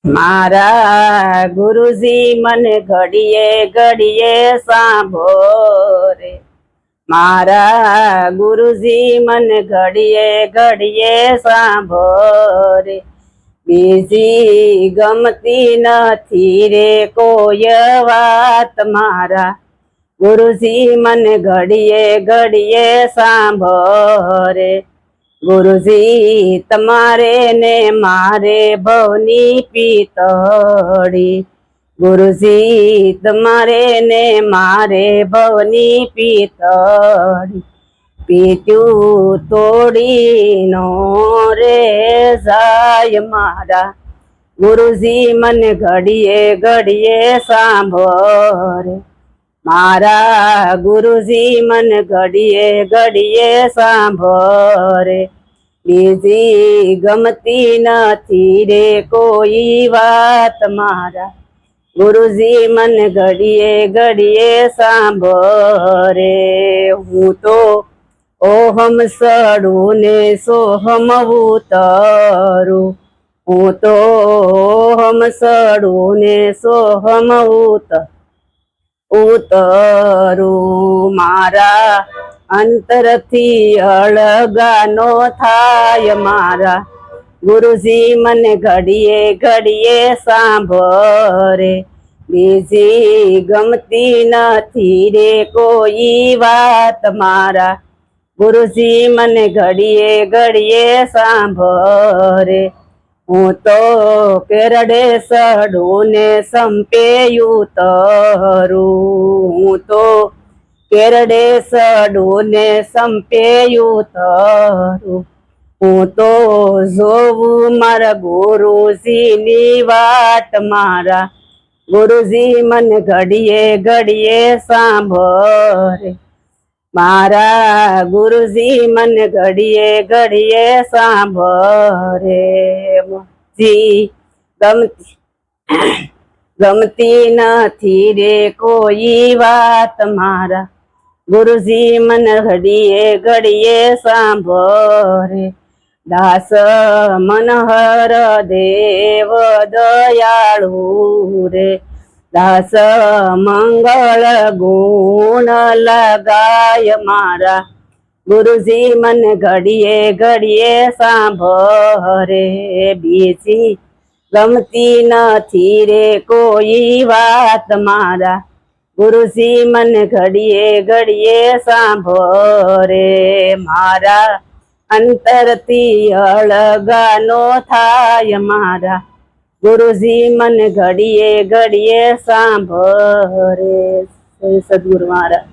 मारा गुरुजी मन घड़िए घड़िए सांभोरे। मारा गुरुजी मन घड़िए घड़िए सांभोरे। बीजी गमती नथी रे कोई वात मारा गुरुजी मन घड़िए घड़िए सांभोरे। गुरुजी तमारे ने मारे भवनी पीतड़ी। गुरुजी तमारे ने मारे भवनी पीतड़ी। पीट्यू तोड़ी नो रे जाय मारा गुरुजी मन घड़िए घड़िए सांभोरे। मारा गुरुजी मन घड़िए घड़िए सांभोरे। बीजी गमती नथी रे कोई वात मारा गुरुजी मन घड़िए घड़िए सांभोरे। हूँ तो ओहम सड़ू ने सोहम उतरू। हूँ तो ओहम सड़ू ने सोहम उतरू। मारा अंतर थी अळगानो थाय मारा गुरुजी मन घड़िए घड़िए सांभोरे। बीजी गमती नथी रे कोई वात मारा गुरुजी मन घड़िए घड़िए सांभोरे। हूँ तो केरडे सड़ू ने संपेयू तरू। हूँ तो केरडे सड़ू ने संपेयू तरू। हूँ तो जोवू मारा गुरुजी नी वाट मारा गुरुजी मन घड़िए घड़िए सांभोरे। मारा गुरुजी मन घड़िए घड़िए सांभोरे। जी गमती नथी रे कोई वात मारा गुरुजी मन घड़िए घड़िए सांभोरे। दास मनहर देव दयाळु रे। दास मंगल गुण लगाय मारा गुरुजी मन घड़िए घड़िए सांभोरे। बीजी गमती नथी रे कोई वात मारा गुरुजी मन घड़िए घड़िए सांभोरे। मारा अंतरथी अळगानो थाय मारा गुरुजी मन घड़िए घड़िए सांभोरे। सदगुरु महाराज।